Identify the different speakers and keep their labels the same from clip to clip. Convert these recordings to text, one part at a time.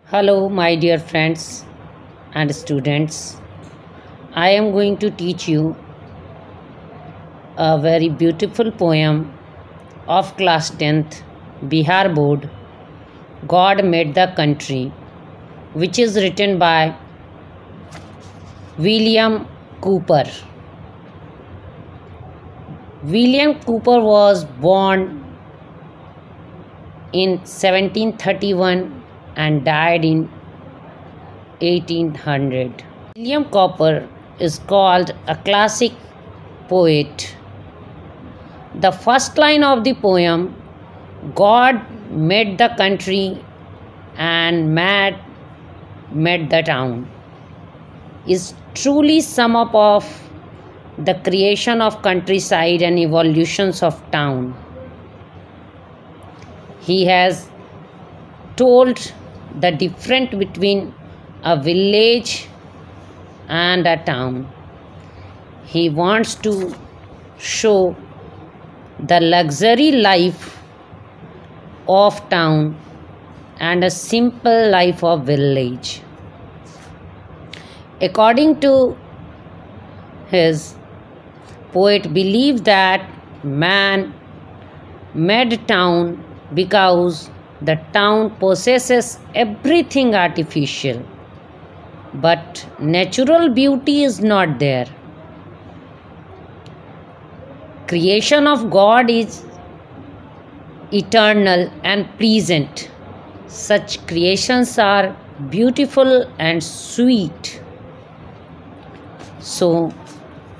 Speaker 1: Hello, my dear friends and students. I am going to teach you a very beautiful poem of class 10th Bihar board, God Made the Country, which is written by William Cooper. William Cooper was born in 1731 and died in 1800. William Cooper is called a classic poet. The first line of the poem, God made the country and man made the town, is truly sum up of the creation of countryside and evolutions of town. He has told the difference between a village and a town. He wants to show the luxury life of town and a simple life of village. According to his, poet believed that man made town because the town possesses everything artificial, but natural beauty is not there. Creation of God is eternal and present. Such creations are beautiful and sweet. So,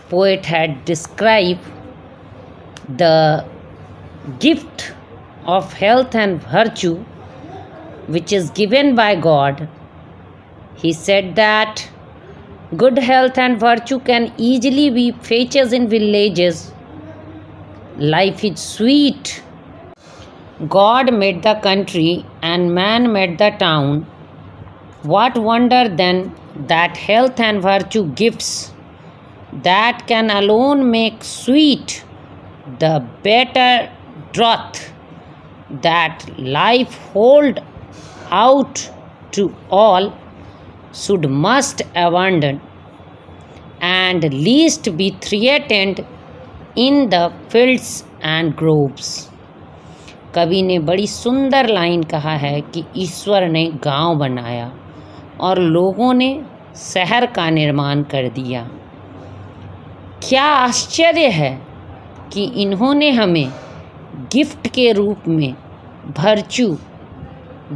Speaker 1: poet had described the gift of health and virtue which is given by God. He said that good health and virtue can easily be fetches in villages. Life is sweet. God made the country and man made the town. What wonder then that health and virtue gifts that can alone make sweet the better draught that life hold out to all should must abandon and least be threatened in the fields and groves. कवि ने बड़ी सुंदर line कहा है कि ईश्वर ने गांव बनाया और लोगों ने शहर का निर्माण कर दिया। क्या आश्चर्य है कि इन्होंने हमें गिफ्ट के रूप में वर्च्यू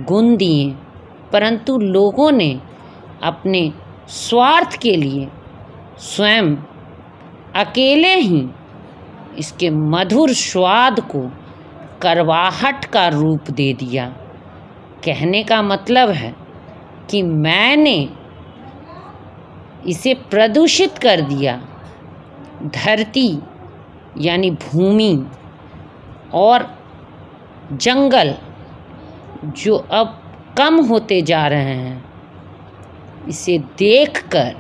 Speaker 1: गुण दिए, परंतु लोगों ने अपने स्वार्थ के लिए स्वयं अकेले ही इसके मधुर स्वाद को करवाहट का रूप दे दिया। कहने का मतलब है कि मैंने इसे प्रदूषित कर दिया। धरती यानी भूमि और जंगल जो अब कम होते जा रहे हैं, इसे देखकर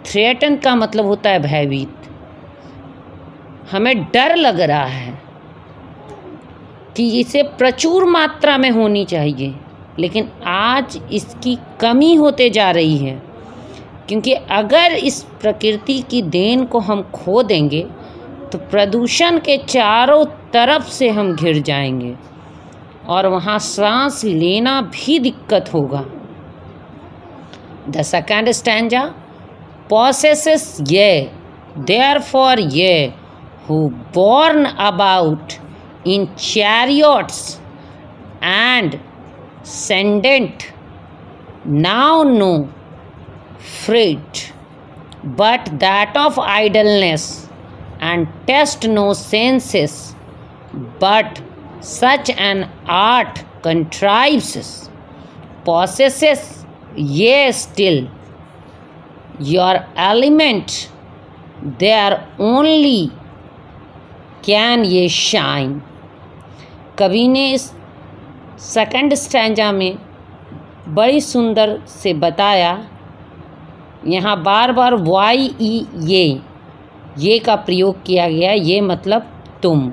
Speaker 1: थ्रेटन का मतलब होता है भयभीत। हमें डर लग रहा है कि इसे प्रचुर मात्रा में होनी चाहिए, लेकिन आज इसकी कमी होते जा रही है, क्योंकि अगर इस प्रकृति की देन को हम खो देंगे तो प्रदूषण के चारों तरफ से हम घिर जाएंगे और वहाँ सांस लेना भी दिक्कत होगा। The second stanza, possesses ye, therefore ye, who borne about in chariots and ascendant, now no freight but that of idleness, and test no senses, but such an art contrives. Possesses ye still your element, there only can ye shine. कवि ने इस second stanza में बड़ी सुंदर से बताया। यहाँ बार बार Y ई ये का प्रयोग किया गया। ये मतलब तुम।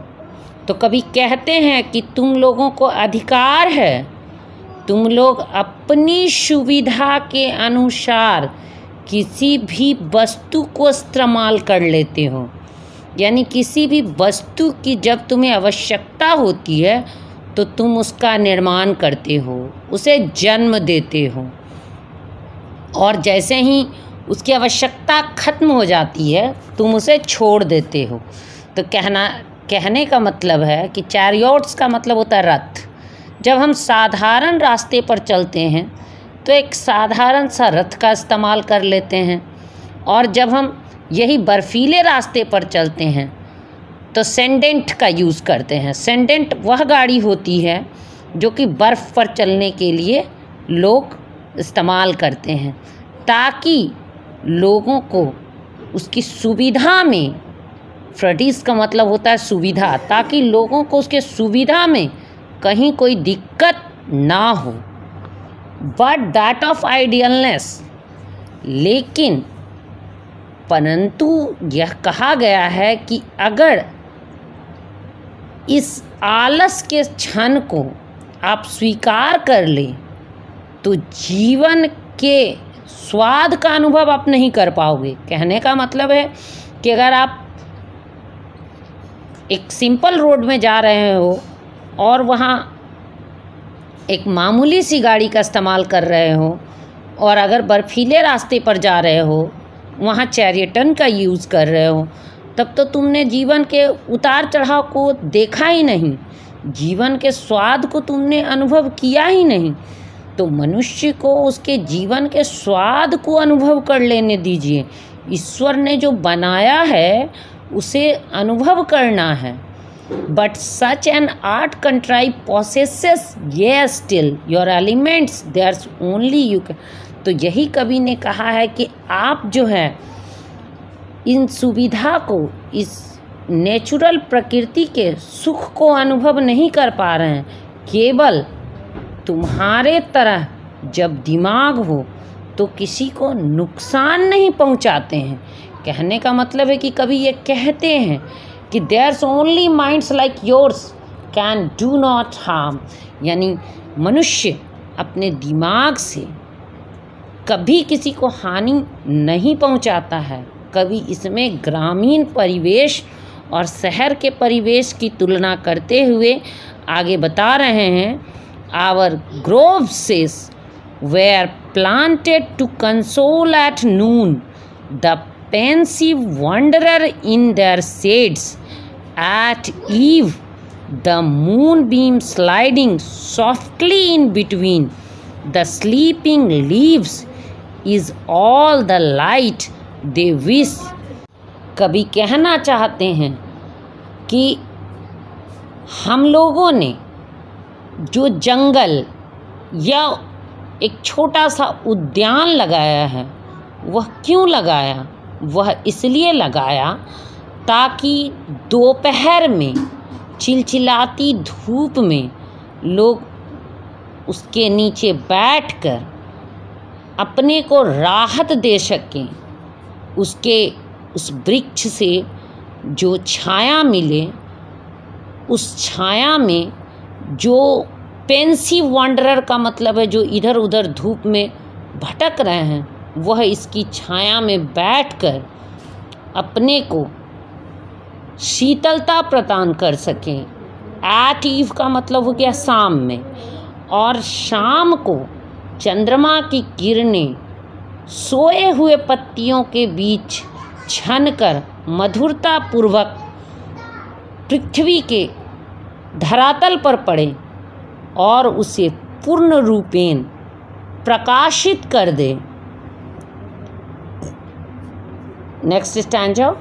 Speaker 1: तो कभी कहते हैं कि तुम लोगों को अधिकार है, तुम लोग अपनी सुविधा के अनुसार किसी भी वस्तु को इस्तेमाल कर लेते हो। यानी किसी भी वस्तु की जब तुम्हें आवश्यकता होती है तो तुम उसका निर्माण करते हो, उसे जन्म देते हो, और जैसे ही उसकी आवश्यकता खत्म हो जाती है तुम उसे छोड़ देते हो। तो कहने का मतलब है कि चैरियट्स का मतलब होता है रथ। जब हम साधारण रास्ते पर चलते हैं तो एक साधारण सा रथ का इस्तेमाल कर लेते हैं, और जब हम यही बर्फीले रास्ते पर चलते हैं तो सेंडेंट का यूज़ करते हैं। सेंडेंट वह गाड़ी होती है जो कि बर्फ़ पर चलने के लिए लोग इस्तेमाल करते हैं, ताकि लोगों को उसकी सुविधा में, फ्रडीज का मतलब होता है सुविधा, ताकि लोगों को उसके सुविधा में कहीं कोई दिक्कत ना हो। बट दैट ऑफ आइडियलनेस, लेकिन परंतु यह कहा गया है कि अगर इस आलस के क्षण को आप स्वीकार कर लें तो जीवन के स्वाद का अनुभव आप नहीं कर पाओगे। कहने का मतलब है कि अगर आप एक सिंपल रोड में जा रहे हो और वहाँ एक मामूली सी गाड़ी का इस्तेमाल कर रहे हो, और अगर बर्फीले रास्ते पर जा रहे हो वहाँ चैरियटन का यूज़ कर रहे हो, तब तो तुमने जीवन के उतार चढ़ाव को देखा ही नहीं, जीवन के स्वाद को तुमने अनुभव किया ही नहीं। तो मनुष्य को उसके जीवन के स्वाद को अनुभव कर लेने दीजिए। ईश्वर ने जो बनाया है उसे अनुभव करना है। But such an art कंट्राइव possesses yes still your elements there's only you can। तो यही कवि ने कहा है कि आप जो है इन सुविधा को, इस नेचुरल प्रकृति के सुख को अनुभव नहीं कर पा रहे हैं। केवल तुम्हारे तरह जब दिमाग हो तो किसी को नुकसान नहीं पहुंचाते हैं। कहने का मतलब है कि कभी ये कहते हैं कि there's only minds like yours can do not harm, यानी मनुष्य अपने दिमाग से कभी किसी को हानि नहीं पहुंचाता है। कभी इसमें ग्रामीण परिवेश और शहर के परिवेश की तुलना करते हुए आगे बता रहे हैं, our groves were planted to console at noon the pensive wanderer in their shades, at eve the moonbeam sliding softly in between the sleeping leaves is all the light they wish। कभी कहना चाहते हैं कि हम लोगों ने जो जंगल या एक छोटा सा उद्यान लगाया है, वह क्यों लगाया? वह इसलिए लगाया ताकि दोपहर में चिलचिलाती धूप में लोग उसके नीचे बैठकर अपने को राहत दे सकें, उस वृक्ष से जो छाया मिले, उस छाया में जो पेंसिव वांडरर का मतलब है जो इधर उधर धूप में भटक रहे हैं, वह इसकी छाया में बैठकर अपने को शीतलता प्रदान कर सकें। एट ईव का मतलब हो गया शाम में, और शाम को चंद्रमा की किरणें सोए हुए पत्तियों के बीच छनकर मधुरतापूर्वक पृथ्वी के धरातल पर पड़े और उसे पूर्ण रूपेण प्रकाशित कर दे। Next stanza,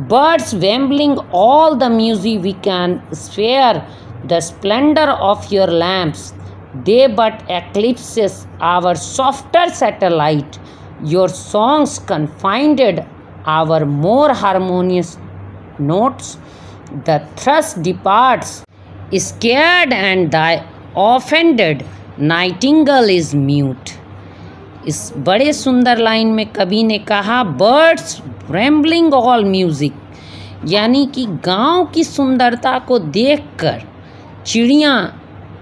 Speaker 1: birds wambling all the music we can spare the splendor of your lamps, they but eclipses our softer satellite, your songs confined our more harmonious notes, the thrush departs scared and thy offended nightingale is mute। इस बड़े सुंदर line में कवि ने कहा birds rambling all music, यानी कि गांव की सुंदरता को देखकर चिड़िया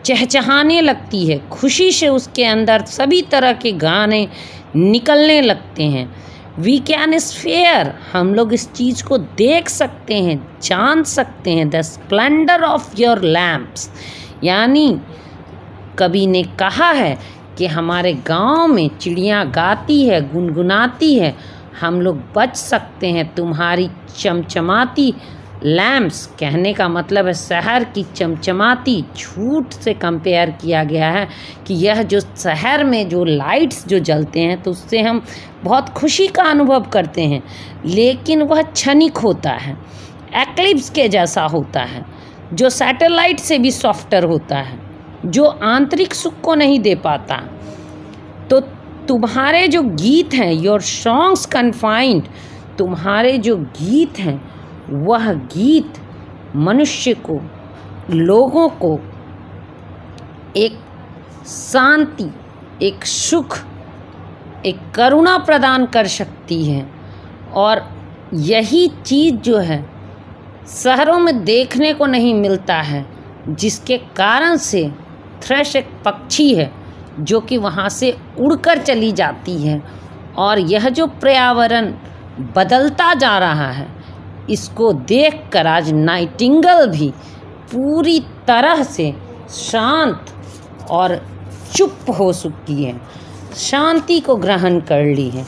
Speaker 1: चहचहाने लगती है, खुशी से उसके अंदर सभी तरह के गाने निकलने लगते हैं। वी कैन स्फेयर, हम लोग इस चीज़ को देख सकते हैं, जान सकते हैं। The splendour of your lamps, यानी कवि ने कहा है कि हमारे गांव में चिड़िया गाती है, गुनगुनाती है, हम लोग बच सकते हैं तुम्हारी चमचमाती लैम्प्स। कहने का मतलब है शहर की चमचमाती, झूठ से कंपेयर किया गया है कि यह जो शहर में जो लाइट्स जो जलते हैं तो उससे हम बहुत खुशी का अनुभव करते हैं, लेकिन वह क्षणिक होता है, एक्लिप्स के जैसा होता है, जो सैटेलाइट से भी सॉफ्टर होता है, जो आंतरिक सुख को नहीं दे पाता। तो तुम्हारे जो गीत हैं, योर सॉन्ग्स कन्फाइंड, तुम्हारे जो गीत हैं वह गीत मनुष्य को, लोगों को एक शांति, एक सुख, एक करुणा प्रदान कर सकती है। और यही चीज़ जो है शहरों में देखने को नहीं मिलता है, जिसके कारण से थ्रश एक पक्षी है जो कि वहाँ से उड़कर चली जाती है। और यह जो पर्यावरण बदलता जा रहा है, इसको देखकर आज नाइटिंगेल भी पूरी तरह से शांत और चुप हो चुकी है, शांति को ग्रहण कर ली है।